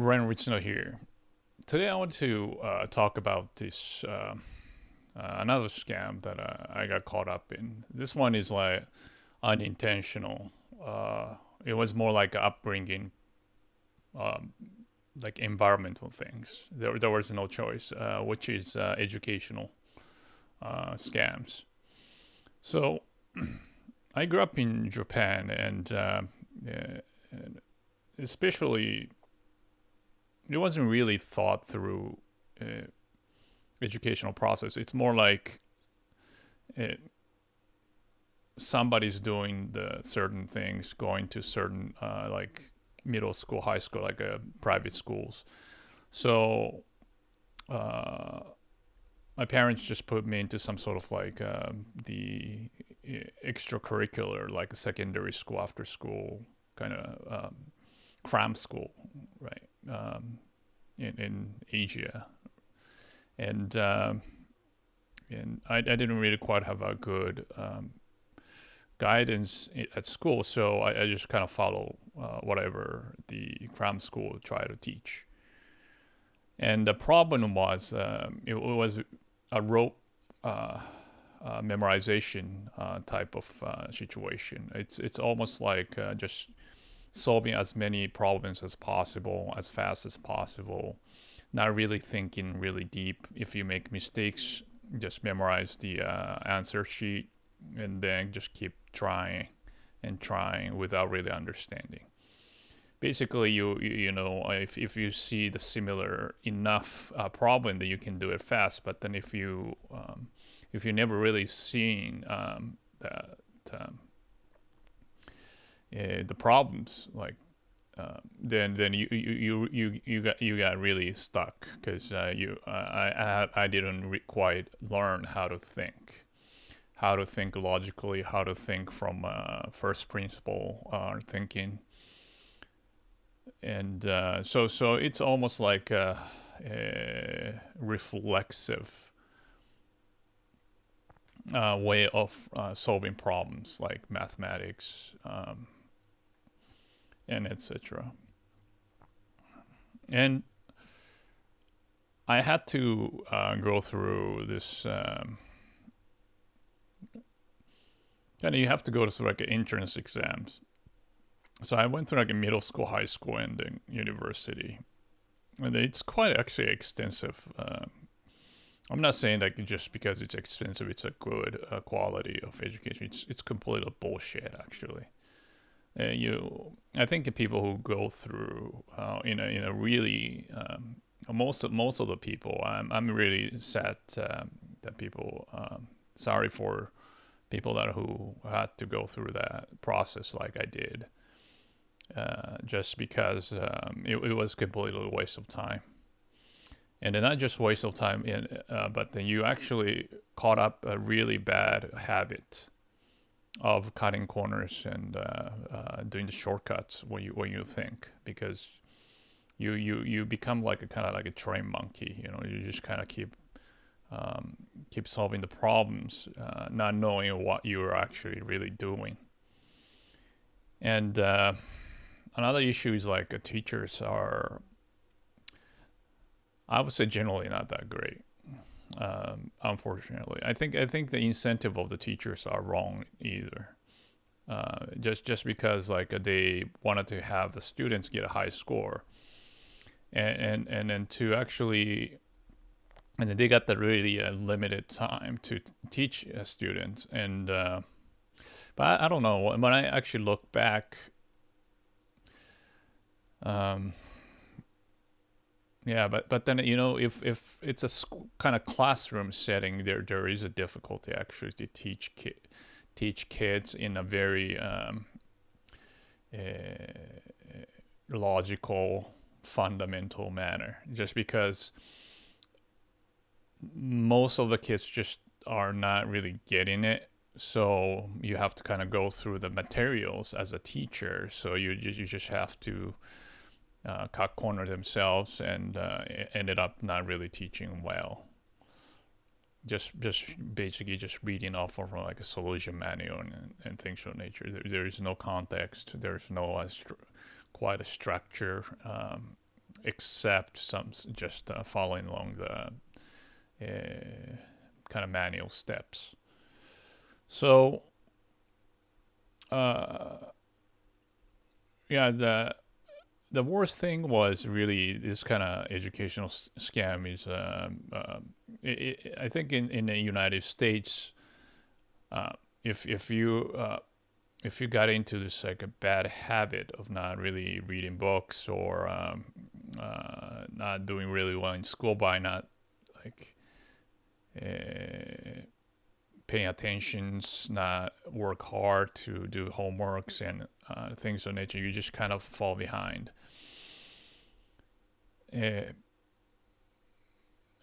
Ren Richno here. Today I want to talk about this another scam that I got caught up in. This one is like unintentional. It was more like upbringing, um, like environmental things. There was no choice, which is educational scams. So I grew up in Japan, and especially it wasn't really thought through uh, educational process. It's more like uh, somebody's doing the certain things, going to certain like middle school, high school, like private schools. So uh, my parents just put me into some sort of like the extracurricular, like a secondary school, after school kind of cram school, right? In Asia, and I didn't really quite have a good guidance at school, so I just kind of follow whatever the cram school tried to teach. And the problem was it was a rote memorization type of situation. It's almost like just solving as many problems as possible, as fast as possible, not really thinking really deep. If you make mistakes, just memorize the answer sheet and then just keep trying and trying without really understanding. Basically, you know, if you see the similar enough problem, then you can do it fast. But then if you never really seen that the problems, like then you got really stuck because I didn't quite learn how to think logically, how to think from first principle thinking, and so it's almost like a reflexive way of solving problems like mathematics and etc. And I had to go through this. And you have to go through like entrance exams. So I went through like a middle school, high school, and then university, and it's quite actually extensive. I'm not saying that just because it's expensive, it's a good quality of education. It's completely bullshit, actually. I think the people who go through in a really most of the people, I'm really sad that people sorry for people that who had to go through that process like I did, just because it was completely a waste of time. And then not just waste of time, but then you actually caught up a really bad habit of cutting corners and doing the shortcuts when you think, because you become like a kind of like a train monkey. You know, you just kind of keep solving the problems, not knowing what you're actually really doing. And another issue is like teachers are, I would say, generally not that great. Unfortunately, I think the incentive of the teachers are wrong either. Just because like they wanted to have the students get a high score, and then to actually, and then they got the really limited time to teach students. And but I don't know, when I actually look back, um, yeah, but then, you know, if it's a kind of classroom setting, there is a difficulty actually to teach kids in a very logical, fundamental manner. Just because most of the kids just are not really getting it, so you have to kind of go through the materials as a teacher. So you just have to cut corner themselves, and ended up not really teaching well. Just basically just reading off of like a solution manual and things of nature. There is no context. There's no quite a structure. accept some just following along the kind of manual steps. So yeah, the worst thing was really this kind of educational scam is I think in the United States, uh, if you got into this like a bad habit of not really reading books or not doing really well in school by not like paying attentions, not work hard to do homeworks and things of nature, you just kind of fall behind.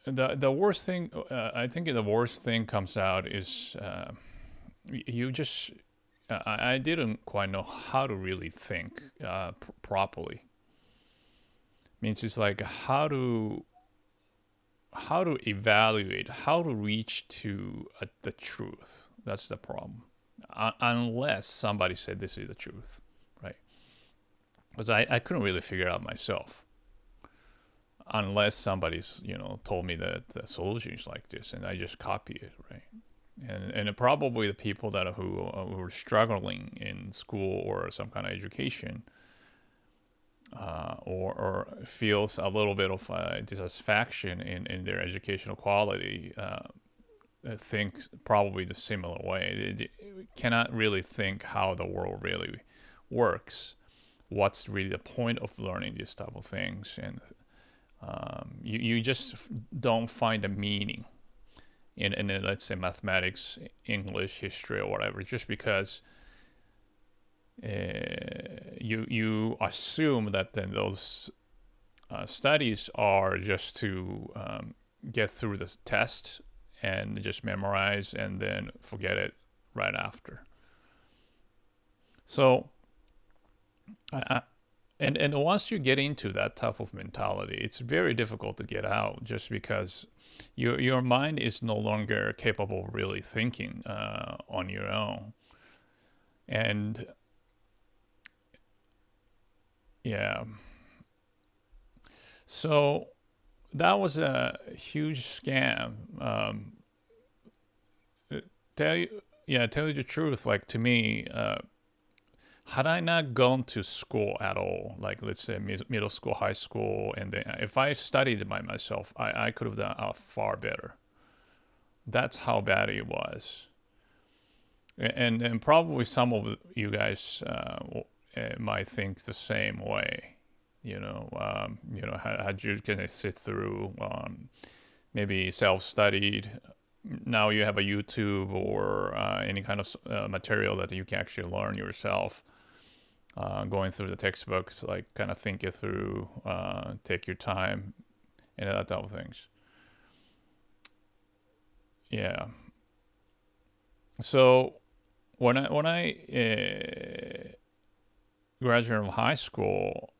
The worst thing, I think the worst thing comes out is you just I didn't quite know how to really think properly. Means it's like how to evaluate, how to reach to the truth. That's the problem. Unless somebody said this is the truth, right? Because I couldn't really figure it out myself. Unless somebody's told me that the solution is like this, and I just copy it, right? And probably the people who are struggling in school or some kind of education, or feels a little bit of dissatisfaction in their educational quality, think probably the similar way. They cannot really think how the world really works. What's really the point of learning these type of things, and you just don't find a meaning in let's say mathematics, English, history, or whatever, just because you assume that then those studies are just to get through the test and just memorize and then forget it right after. So, and once you get into that type of mentality, it's very difficult to get out, just because your mind is no longer capable of really thinking on your own. And yeah, so that was a huge scam. Tell you the truth, like to me, had I not gone to school at all, like let's say middle school, high school, and then if I studied by myself, I could have done far better. That's how bad it was. And probably some of you guys might think the same way. Had you can sit through maybe self-studied. Now you have a YouTube or any kind of material that you can actually learn yourself. Going through the textbooks, like kind of think it through, take your time, and that type of things. Yeah. So when I graduated from high school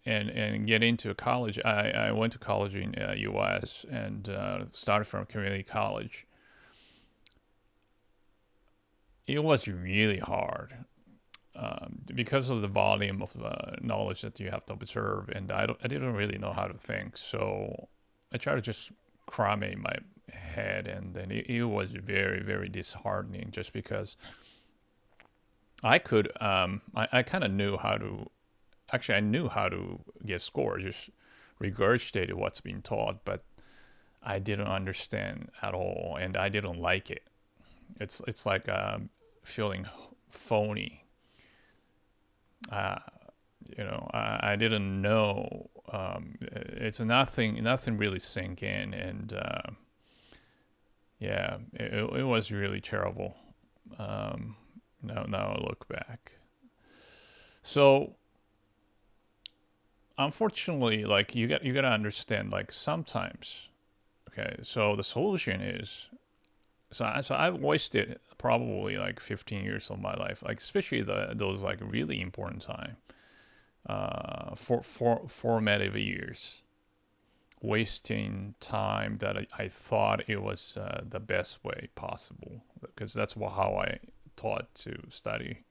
and get into college, I went to college in U.S. and started from community college. It was really hard because of the volume of knowledge that you have to observe, and I didn't really know how to think. So I tried to just cram it in my head, and then it was very, very disheartening, just because I could I kind of knew how to actually I knew how to get scores, just regurgitated what's being taught, but I didn't understand at all, and I didn't like it. It's like feeling phony. I didn't know. It's nothing really sink in, and yeah, it was really terrible. Now I look back. So unfortunately, like you gotta understand, like sometimes, okay. So the solution is, so I've wasted probably like 15 years of my life, like especially those like really important time, for formative years, wasting time that I thought it was the best way possible, because that's how I taught to study.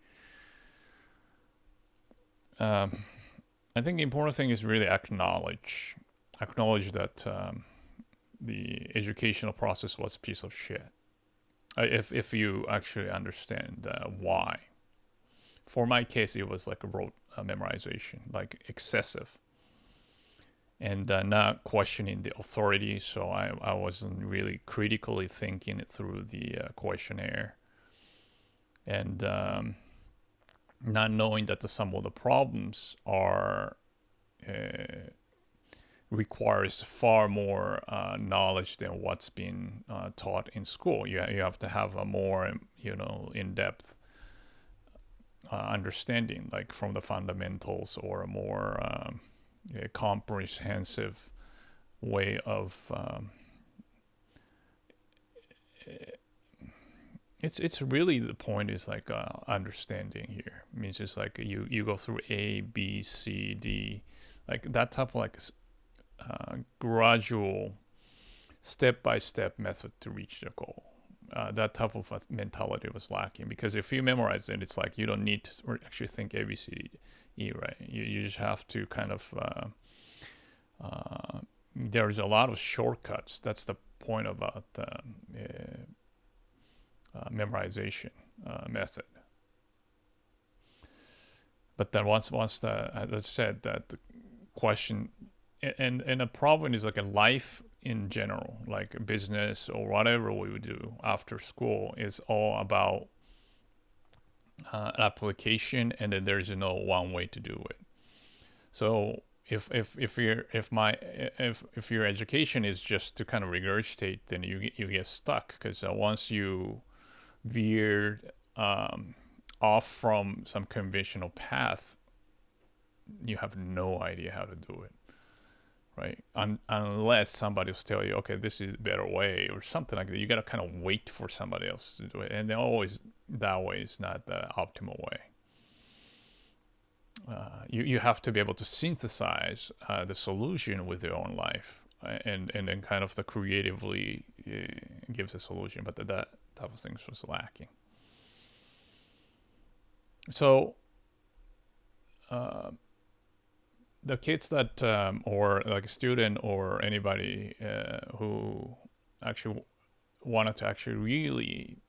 I think the important thing is really acknowledge that the educational process was a piece of shit. If you actually understand why. For my case, it was like a rote memorization, like excessive, and not questioning the authority. So I wasn't really critically thinking it through the questionnaire, and not knowing that some of the problems are requires far more knowledge than what's been taught in school. You have to have a more in-depth understanding, like from the fundamentals, or a more comprehensive way of it's really, the point is like understanding here. It means just like you go through A, B, C, D, like that type of like gradual step-by-step method to reach the goal. That type of mentality was lacking, because if you memorize it, it's like you don't need to actually think A, B, C, D, E, right? You just have to kind of there's a lot of shortcuts. That's the point about memorization method. But then once as I said, that the question and a problem is like a life in general, like a business or whatever we would do after school, is all about application, and then there's no one way to do it. So if your education is just to kind of regurgitate, then you get stuck, because once you veer off from some conventional path, you have no idea how to do it, right? Unless somebody will tell you, okay, this is a better way or something like that. You got to kind of wait for somebody else to do it, and always that way is not the optimal way. You have to be able to synthesize the solution with your own life, and then kind of the creatively gives a solution. But that type of things was lacking. So the kids that or like a student or anybody who actually wanted to actually really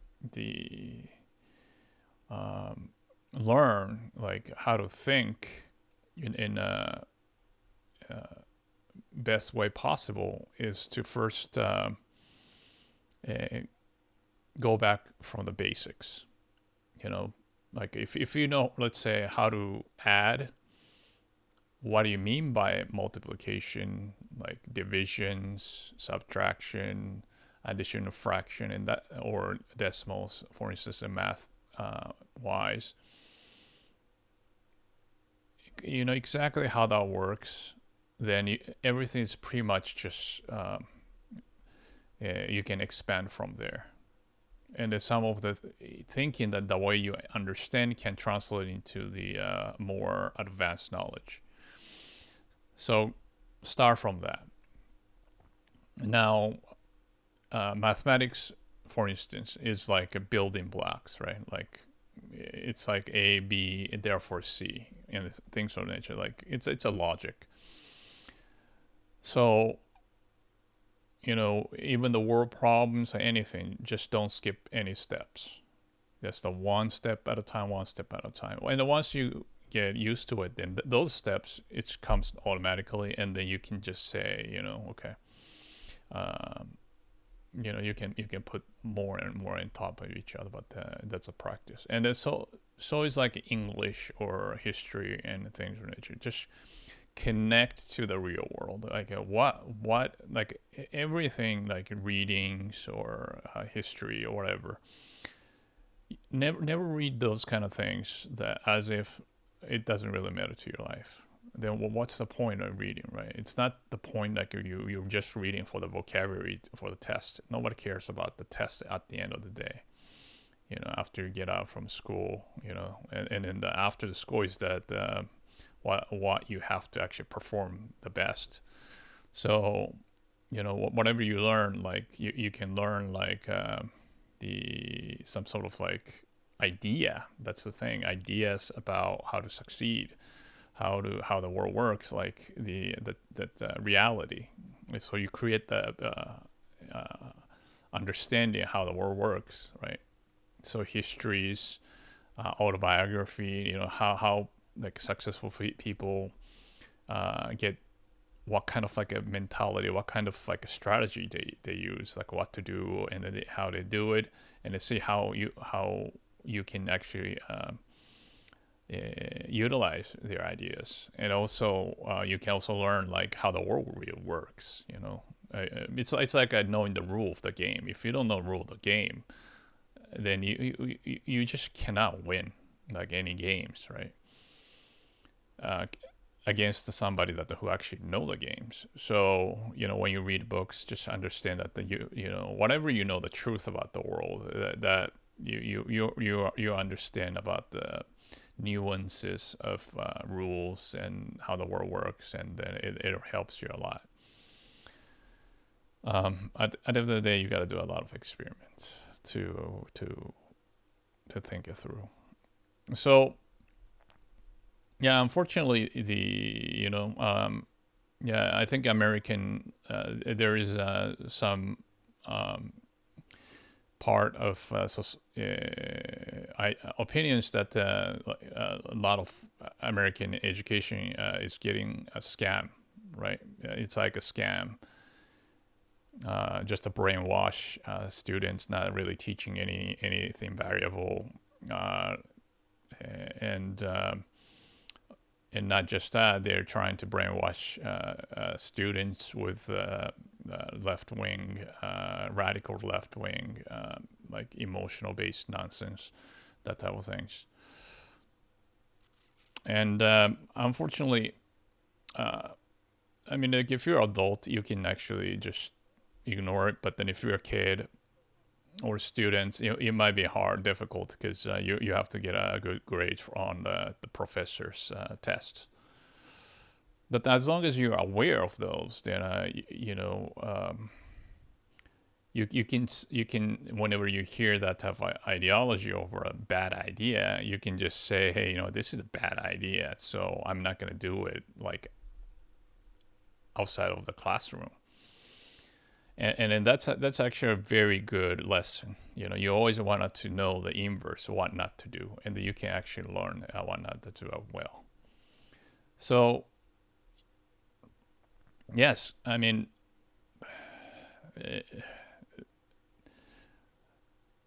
learn like how to think in a best way possible, is to first go back from the basics. Like if you know, let's say, how to add, what do you mean by multiplication, like divisions, subtraction, addition, fraction, and that, or decimals, for instance, in math wise. You know exactly how that works, then everything is pretty much just you can expand from there. And then some of the thinking that the way you understand can translate into the more advanced knowledge. So start from that. Now, mathematics, for instance, is like a building blocks, right? Like it's like A, B, and therefore C, and things of nature. Like it's a logic. So, even the word problems or anything, just don't skip any steps. Just the one step at a time, one step at a time. And once you get used to it, then those steps, it comes automatically, and then you can just say, okay, you can put more and more on top of each other, but that's a practice. And then so it's like English or history and things of nature. Just connect to the real world, like what like everything, like readings or history or whatever. Never read those kind of things that as if it doesn't really matter to your life. Then what's the point of reading, right? It's not the point like you're just reading for the vocabulary for the test. Nobody cares about the test at the end of the day. After you get out from school, and then after the school is that what you have to actually perform the best. So, whatever you learn, like you can learn like some sort of like idea. That's the thing, ideas about how to succeed, how the world works, like the reality. So you create the understanding how the world works, right? So histories, autobiography, how like successful people get, what kind of like a mentality, what kind of like a strategy they use, like what to do, and then how they do it, and to see how you can actually utilize their ideas. And also you can also learn like how the world really works. It's like knowing the rule of the game. If you don't know the rule of the game, then you just cannot win like any games, right? Against somebody who actually know the games. So when you read books, just understand that whatever the truth about the world, that you understand about the nuances of rules and how the world works, and then it helps you a lot. At the end of the day, you got to do a lot of experiments to think it through. So yeah, unfortunately, I think American, there is some part of opinions that a lot of American education is getting a scam, right? It's like a scam, just to brainwash students, not really teaching anything valuable, and not just that, they're trying to brainwash students with left wing, radical left wing, like emotional based nonsense, that type of things. And unfortunately, like if you're an adult, you can actually just ignore it. But then if you're a kid or students, it might be difficult, because you have to get a good grade on the professor's tests. But as long as you're aware of those, then you can whenever you hear that type of ideology over a bad idea, you can just say, hey, this is a bad idea, so I'm not going to do it like outside of the classroom. And then that's actually a very good lesson. You always want to know the inverse, what not to do, and then you can actually learn what not to do well. So yes,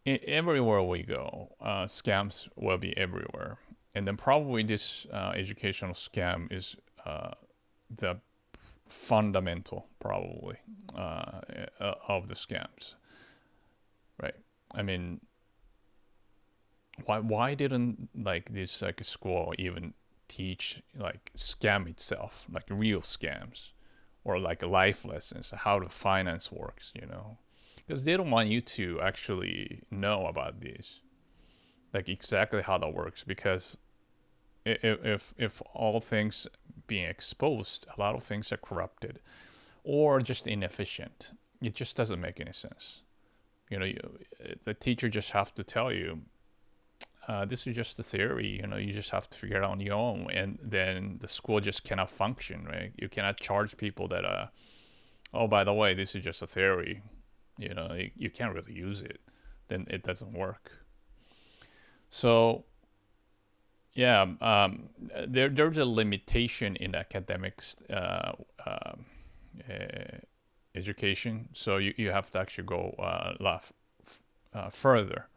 everywhere we go, scams will be everywhere, and then probably this educational scam is the fundamental, probably, of the scams, right? Why didn't like this like school even teach like scam itself, like real scams, or like life lessons, how the finance works, because they don't want you to actually know about these, like exactly how that works, because if all things being exposed, a lot of things are corrupted or just inefficient. It just doesn't make any sense. The teacher just have to tell you, this is just a theory. You just have to figure it out on your own, and then the school just cannot function, right? You cannot charge people that, oh, by the way, this is just a theory. You can't really use it. Then it doesn't work. So yeah, there's a limitation in academics education, so you have to actually go a lot further.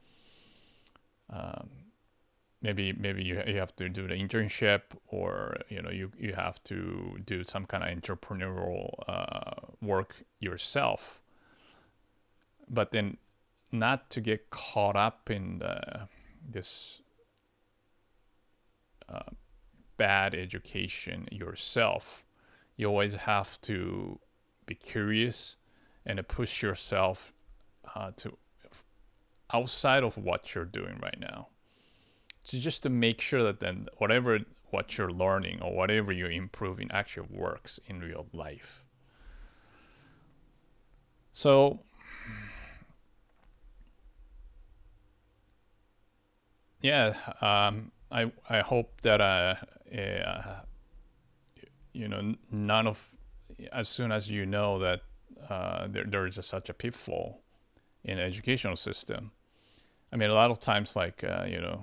Maybe you have to do the internship, or you have to do some kind of entrepreneurial work yourself, but then not to get caught up in this bad education yourself. You always have to be curious and push yourself to outside of what you're doing right now. So just to make sure that then what you're learning or whatever you're improving actually works in real life. So yeah, I hope that none of, as soon as you know that there is such a pitfall in the educational system. I mean, a lot of times, like I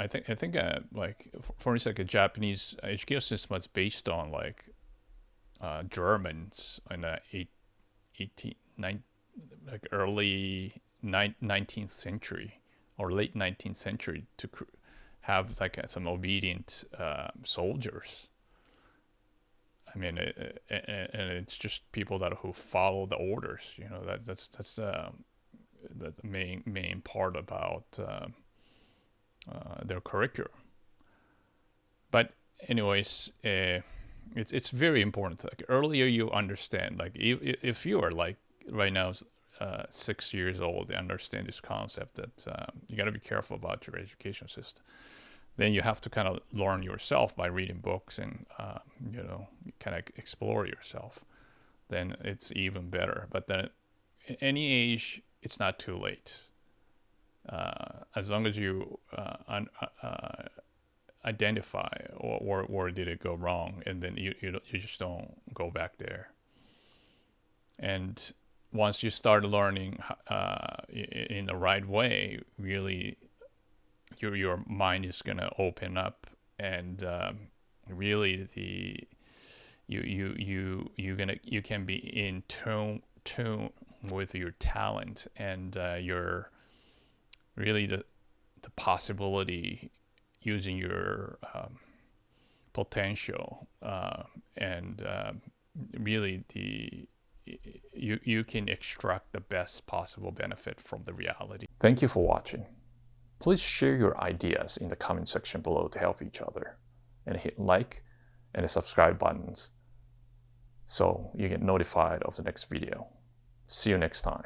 think like for instance, like a Japanese education system was based on like Germans in the 18 like early 19th century or late 19th century to have like some obedient soldiers. I mean, and it's just people who follow the orders. That's the main part about their curriculum. But anyways, it's very important. Like earlier you understand. Like if you are like right now 6 years old, you understand this concept that you got to be careful about your education system. Then you have to kind of learn yourself by reading books and kind of explore yourself. Then it's even better. But then at any age, it's not too late. As long as you identify where did it go wrong, and then you just don't go back there. And once you start learning in the right way, really your mind is gonna open up, and really you can be in tune with your talent and your really the possibility using your potential and really you can extract the best possible benefit from the reality. Thank you for watching. Please share your ideas in the comment section below to help each other, and hit like and the subscribe buttons so you get notified of the next video. See you next time.